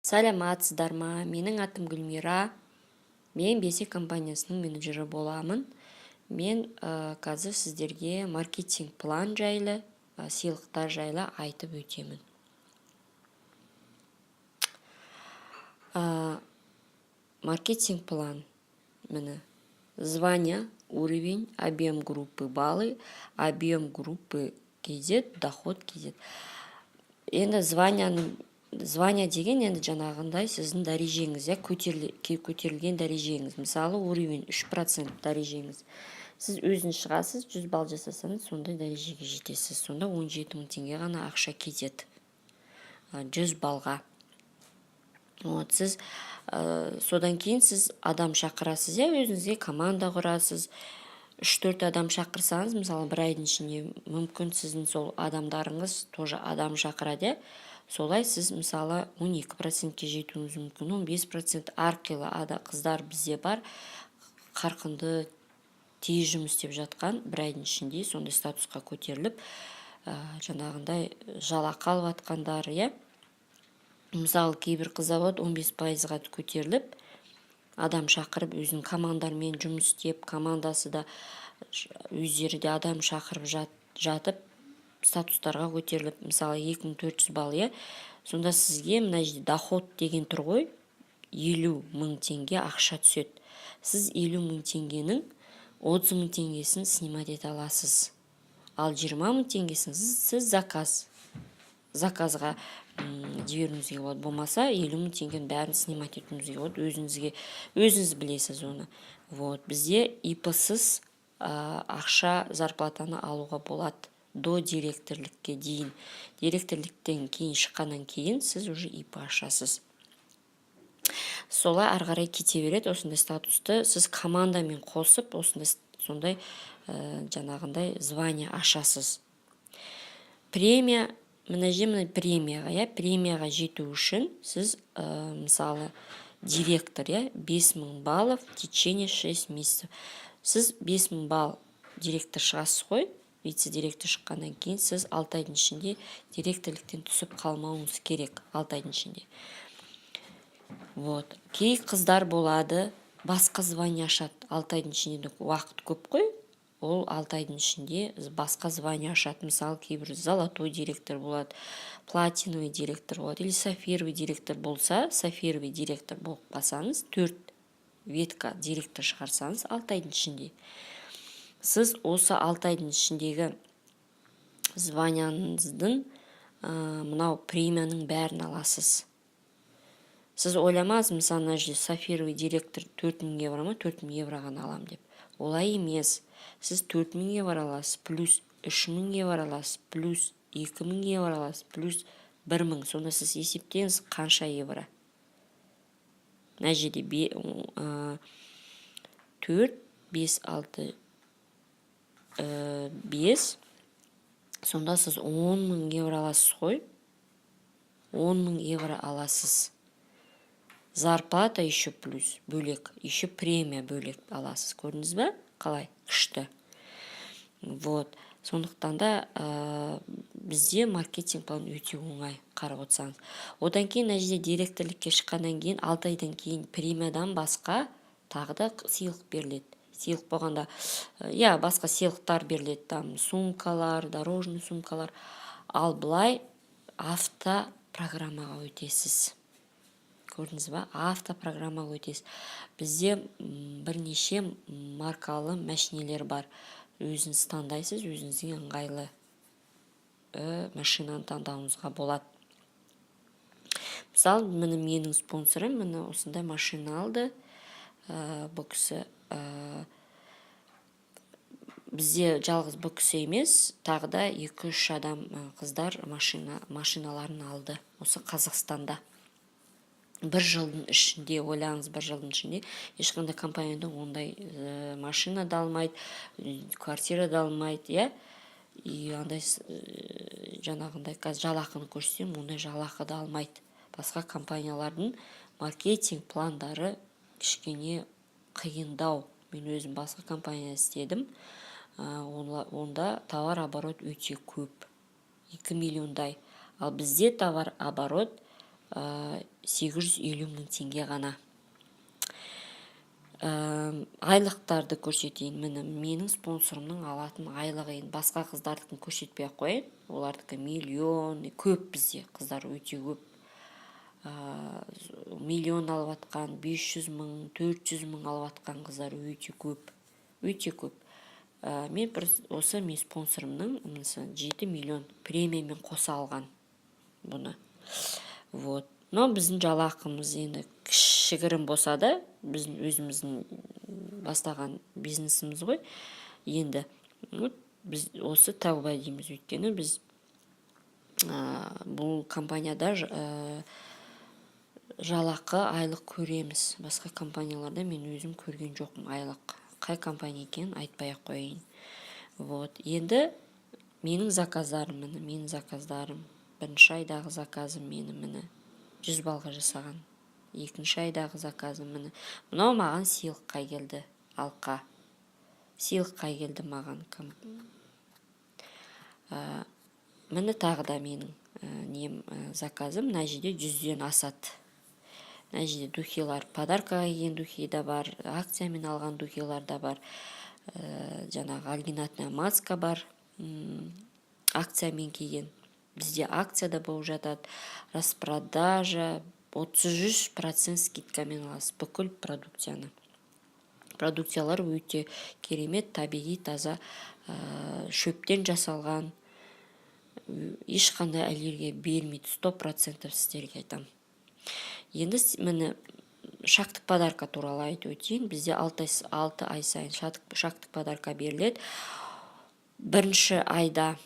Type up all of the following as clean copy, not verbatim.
Саламатсыздар ма? Менің атым Гүлмира. Мен Бесик компаниясының менеджері боламын. Мен қазір сіздерге маркетинг план жайлы, сыйлықтар жайлы айтып өтемін. Маркетинг план. Міне. Звание, уровень, объем группы баллы, объем группы KZ, доход KZ. Енді звание деген енді жаңағындай сіздің дәрежеңіз, көтерілген дәрежеңіз. Мысалы, уровень 3% дәрежеңіз. Сіз өзіңіз шығасыз, 100 балл жасасаңыз, сондай дәрежеге жетесіз. Сонда 17 000 теңге ғана ақша кетеді. 100 балға. Сіз содан кейін сіз адам шақырасыз, өзіңізге команда құрасыз. 3-4 адам шақырсаңыз, мысалы, бір айдың ішінде мүмкін сіздің сол адамдарыңыз тоже адам шақырады. Солай сіз, мысалы, 12%-ке жетуіңіз мүмкін, 15% арқылы қыздар бізде бар, қарқынды тез жұмыс істеп жатқан бір айдың ішінде сондай статусқа көтеріліп, жаңағындай жалақы алып жатқандар, мысалы, кейбір қыздар болады 15%-ға көтеріліп, адам шақырып, өзінің командармен жұмыс істеп, командасы да өздері де адам шақырып жатып, статустарға көтеріліп, мысалы 2400 балл, сонда сізге мына жерде доход деген тұр ғой, 50 000 теңге ақша түседі. Сіз 50 000 теңгенің 30 000 теңгесін снимать ете аласыз. Ал 20 000 теңгесін сіз заказға жіберуіңізге болады. Болмаса 50 000 теңгенің бәрін снимать етуіңізге болады. Өзіңіз білесіз оны. Бізде ИП-сыз ақша зарплатаны алуға болады. До директорлікке дейін. Директорліктен кейін шыққаннан кейін сіз уже ИП ашасыз. Солай арғарай кете береді, осындай статусты сіз командамен қосып, сондай жаңағындай звание ашасыз. Премия, мына премияға жету үшін сіз, мысалы, директор, 5000 баллов в течение 6 месяцев. Сіз 5000 балл директор шығасыз қой, вице-директор шыққаннан кейін сіз 6 айдың ішінде директорліктен түсіп қалмауыңыз керек, 6 айдың ішінде. Кей қыздар болады, басқа звание ашады, 6 айдың ішінде уақыт көп қой, ол 6 айдың ішінде басқа звание ашады. Мысалы, кейбір золотой директор болады, платиновый директор болады, или сафировый директор болса, сафировый директор болып қалсаңыз, 4 ветка директор шығарсаңыз 6 айдың ішінде. Сіз осы 6 айдың ішіндегі званияңыздың мынау премияның бәрін аласыз. Сіз ойламаз, мысалы, сафировый директор 4000 евро ма, 4000 евро ғана алам деп. Олай емес. Сіз 4000 евро аласыз, плюс 3000 евро аласыз, плюс 2000 евро аласыз, плюс 1000. Сонда сіз есептеңіз қанша евро. Мына жерде 4, 5, 6, 5. Сонда сіз 10 000 евро аласыз қой. 10 000 евро аласыз. Зарплата еще плюс бөлек, еще премия бөлек аласыз. Көрдіңіз бе? Қалай? Күшті. Сондықтан да бізде маркетинг план өте оңай, қарап отырсаңыз. Одан кейін мына жерде директорлікке шыққаннан кейін 6 айдан кейін премиядан басқа тағы да сыйлық беріледі. Сыйлық болғанда, басқа сыйлықтар беріледі, там сумкалар, дорожный сумкалар. Ал былай автопрограммаға өтесіз. Көрдіңіз ба? Автопрограммаға өтесіз. Бізде бірнеше маркалы мәшинелер бар. Өзіңіз таңдайсыз, өзіңізге ыңғайлы машинаны таңдауыңызға болады. Мысалы, менің спонсорым осындай машина алды. Бұл кісі бізде жалғыз бұл кісі емес, тағы да 2-3 адам қыздар машиналарын алды. Осы Қазақстанда. Бір жылдың ішінде, ойлаңыз, бір жылдың ішінде ешқандай компаниядан ондай машина да алмайды, квартира да алмайды, и андай жаңағындай жалақыны көрсем, ондай жалақы да алмайды. Басқа компаниялардың маркетинг пландары кішкене қиындау. Мен өзім басқа компания істедім. Онда товар оборот өте көп. 2 миллиондай. Ал бізде товар оборот 850 мың теңге ғана. Айлықтарды көрсетейін. Міне менің спонсорымның алатын айлығы, енді басқа қыздардікін көрсетпей қояйын. Олардікі миллион, көп бізде қыздар өте көп. Миллион алып атқан, 500 мың, 400 мың алып атқан қыздар өте көп. Өте көп. Мен осы мен спонсорымның 7 миллион премиямен қоса алған бұны. Вот. Но біздің жалақымыз енді кішігірім болса да, біздің өзіміздің бастаған бизнесіміз ғой. Енді біз осы тәуба дейміз, өйткені біз бұл компанияда жалақы айлық көреміз. Басқа компанияларда мен өзім көрген жоқпын айлық. Қай компания екенін айтпай қояйын. Вот. Енді менің заказдарым, бірінші айдағы заказым мені 100 балға жасаған. Екінші айдағы заказым мені. Мынау маған сыйлыққа келді, алқа. Сыйлыққа келді маған. Мені тағы да менің заказым мына жерде 100-ден асады. Мына жерде духилар, подаркаға келген духи да бар, акциямен алған духилар да бар. Жаңағы альгинатная маска бар, акциямен келген. Бізде акцияда болып жатады, распродажа, 33% скидкамен аласыз бүкіл продукцияны. Продукциялар өте керемет, табиғи, таза, шөптен жасалған, ешқандай аллергия бермейді, 100% сіздерге айтам. Енді мені шақтық подарка туралы айтып өтейін. Бізде 6 ай сайын шақтық подарка беріледі. Бірінші айда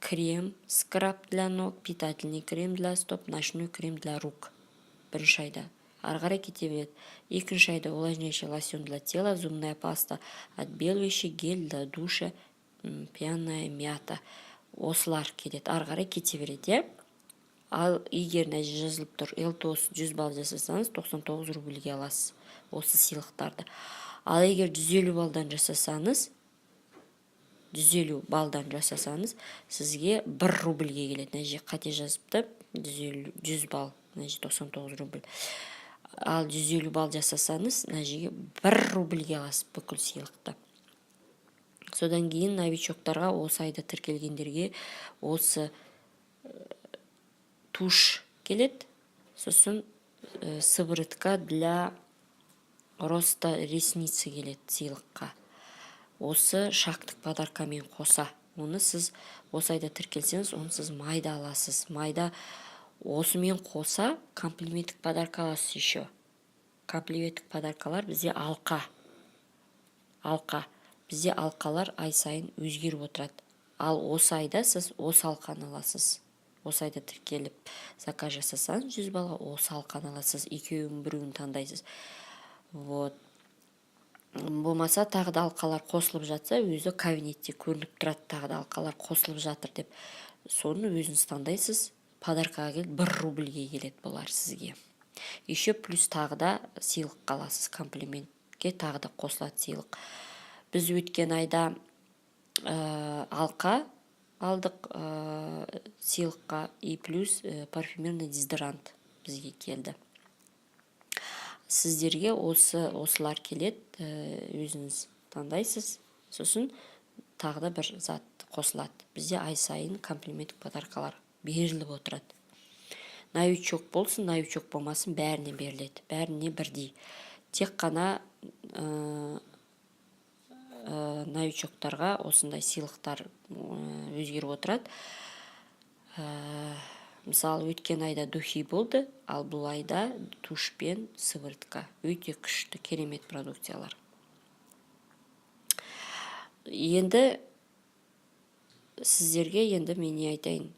крем, скраб для ног, питательный крем для стоп, ночной крем для рук. Бірінші айда. Арғара кете береді. Екінші айда увлажняющий лосьон для тела, зубная паста, отбеливающий гель для душа, пьяная мята. Осылар келеді. Арғара кете береді. Ал егер нәже жазылып тұр, Элтос 100 балл жасасаңыз, 99 рубльге аласыз осы сыйлықтарды. Ал егер 150 балдан жасасаңыз, сізге 1 рубльге келеді. Нәже қате жазыпты, 100 балл, нәже 99 рубль. Ал 150 балл жасасаңыз, нәжеге 1 рубльге аласыз бүкіл сыйлықты. Содан кейін новичоктарға, осы айда тіркелгендерге осы туш келеді. Сосын сыворотка для роста ресницы келеді сыйлыққа. Осы шақтық подаркамен қоса. Оны сіз осы айда тіркелсеңіз, оны сіз майда аласыз. Майда осымен қоса комплименттік подарка аласыз еще. Комплименттік подаркалар бізде алқа. Бізде алқалар ай сайын өзгеріп отырады. Ал осы айда сіз осы алқаны аласыз. Осы айда тіркеліп заказ жасасаңыз 100 балға осы алқаны аласыз. Екеуін біреуін таңдайсыз. Вот. Болмаса тағы да алқалар қосылып жатса, өзі кабинетте көрініп тұрады, тағы да алқалар қосылып жатыр деп. Соны өзіңіз таңдайсыз. Подаркаға келді 1 рубльге келеді бұлар сізге. Еще плюс тағы да сыйлық қаласыз. Комплиментке тағы да қосылады сыйлық. Біз өткен айда алқа алдық сыйлыққа и плюс парфюмерный дезодорант бізге келді. Сіздерге осылар келеді, өзіңіз таңдайсыз. Сосын тағы да бір зат қосылады. Бізде ай сайын комплименттік подаркалар беріліп отырады. Новичок болсын, новичок болмасын, бәріне беріледі. Бәріне бірдей. Тек қана новичоктарға осындай сыйлықтар өзгеріп отырады. Мысалы, өткен айда духи болды, ал бұл айда туш пен сыворотка. Өте күшті, керемет продукциялар. Енді сіздерге мен не айтайын?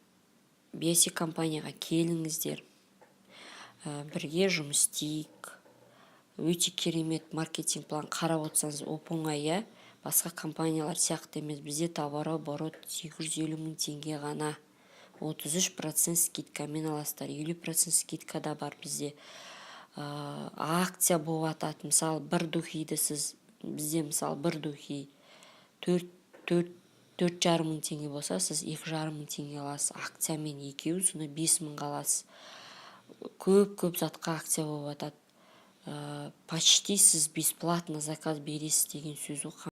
Беси компанияға келіңіздер. Бірге жұмыс істейік. Өте керемет маркетинг план қарап отырсаңыз, оп-оңай. Басқа компаниялар сияқты емес. Бізде товарооборот 850 мың теңге ғана. 33% скидкамен аласыздар, 50% скидка да бар бізде. Акция болып атады. Мысалы, бір духиді сіз, бізде мысалы бір духи 4 4,5 мың теңге болса, сіз 2,5 мың теңге аласыз. Акциямен екеуін сонда 5 мыңға аласыз. Көп затқа акция болып жатады. Почти сіз бесплатно заказ бересіз деген сөз ғой.